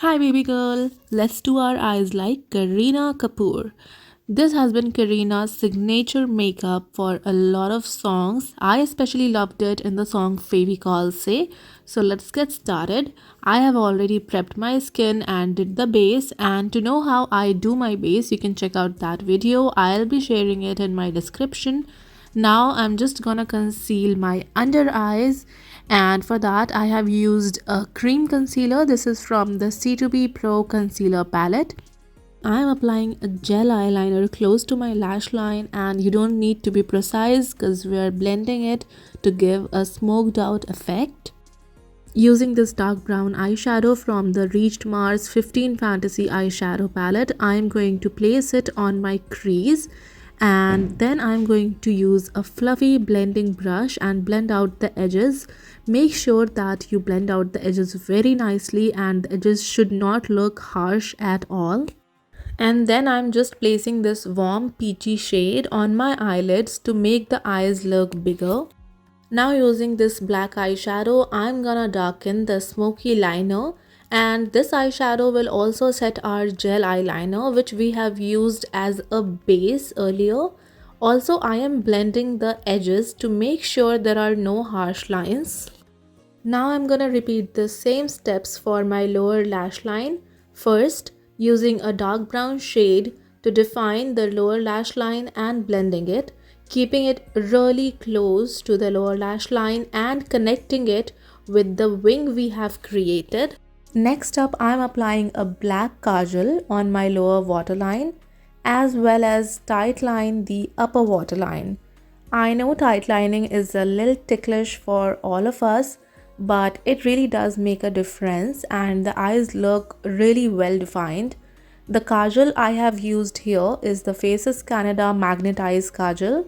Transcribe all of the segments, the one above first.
Hi baby girl, let's do our eyes like Kareena Kapoor. This has been Kareena's signature makeup for a lot of songs. I especially loved it in the song Call Say. So let's get started. I have already prepped my skin and did the base, and to know how I do my base you can check out that video. I'll be sharing it in my description. Now I'm just gonna conceal my under eyes, and for that I have used a cream concealer. This is from the C2B Pro concealer palette. I am applying a gel eyeliner close to my lash line, and you don't need to be precise because we are blending it to give a smoked out effect. Using this dark brown eyeshadow from the Reached Mars 15 Fantasy eyeshadow palette, I am going to place it on my crease, and then I'm going to use a fluffy blending brush and blend out the edges. Make sure that you blend out the edges very nicely, and the edges should not look harsh at all. And then I'm just placing this warm peachy shade on my eyelids to make the eyes look bigger. Now using this black eyeshadow, I'm gonna darken the smoky liner, and this eyeshadow will also set our gel eyeliner which we have used as a base earlier. Also, I am blending the edges to make sure there are no harsh lines. Now I'm gonna repeat the same steps for my lower lash line. First, using a dark brown shade to define the lower lash line and blending it, keeping it really close to the lower lash line and connecting it with the wing we have created. Next up, I'm applying a black kajal on my lower waterline as well as tightline the upper waterline. I know tightlining is a little ticklish for all of us, but it really does make a difference and the eyes look really well defined. The kajal I have used here is the Faces Canada Magnetized Kajal.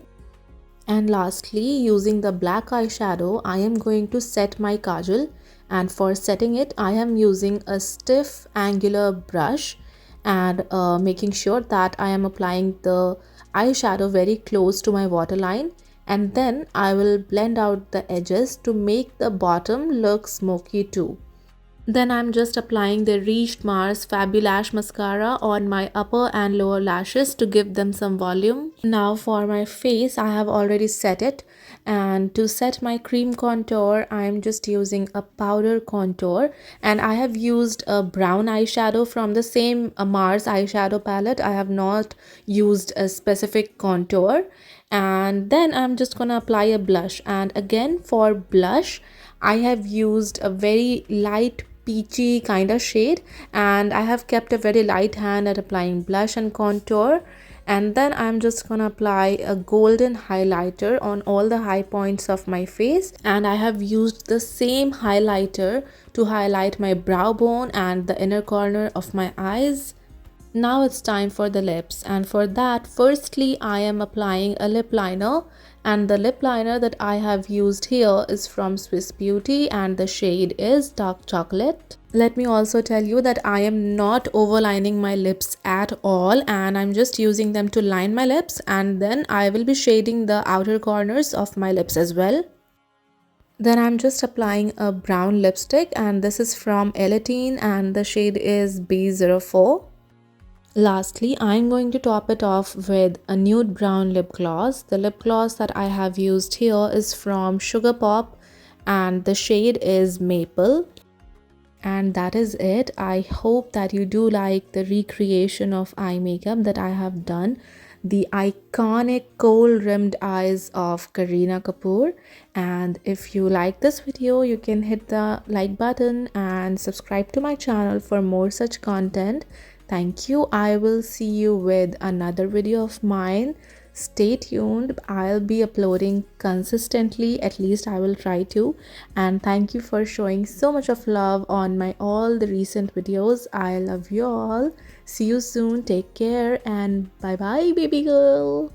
And lastly, using the black eyeshadow, I am going to set my kajal, and for setting it I am using a stiff angular brush and making sure that I am applying the eyeshadow very close to my waterline, and then I will blend out the edges to make the bottom look smoky too. Then I'm just applying the Reached Mars Fabulash Mascara on my upper and lower lashes to give them some volume. Now for my face, I have already set it, and to set my cream contour, I'm just using a powder contour, and I have used a brown eyeshadow from the same Mars eyeshadow palette. I have not used a specific contour. And then I'm just gonna apply a blush, and again for blush I have used a very light peachy kind of shade, and I have kept a very light hand at applying blush and contour. And then I'm just gonna apply a golden highlighter on all the high points of my face, and I have used the same highlighter to highlight my brow bone and the inner corner of my eyes. Now it's time for the lips, and for that firstly I am applying a lip liner, and the lip liner that I have used here is from Swiss Beauty and the shade is dark chocolate. Let me also tell you that I am not overlining my lips at all, and I'm just using them to line my lips, and then I will be shading the outer corners of my lips as well. Then I'm just applying a brown lipstick, and this is from Elatine and the shade is B04. Lastly, I'm going to top it off with a nude brown lip gloss. The lip gloss that I have used here is from Sugar Pop and the shade is Maple. And that is it. I hope that you do like the recreation of eye makeup that I have done. The iconic kohl rimmed eyes of Kareena Kapoor. And if you like this video, you can hit the like button and subscribe to my channel for more such content. Thank you. I will see you with another video of mine. Stay tuned. I'll be uploading consistently, at least I will try to. And thank you for showing so much of love on my all the recent videos. I love you all. See you soon. Take care and bye bye baby girl.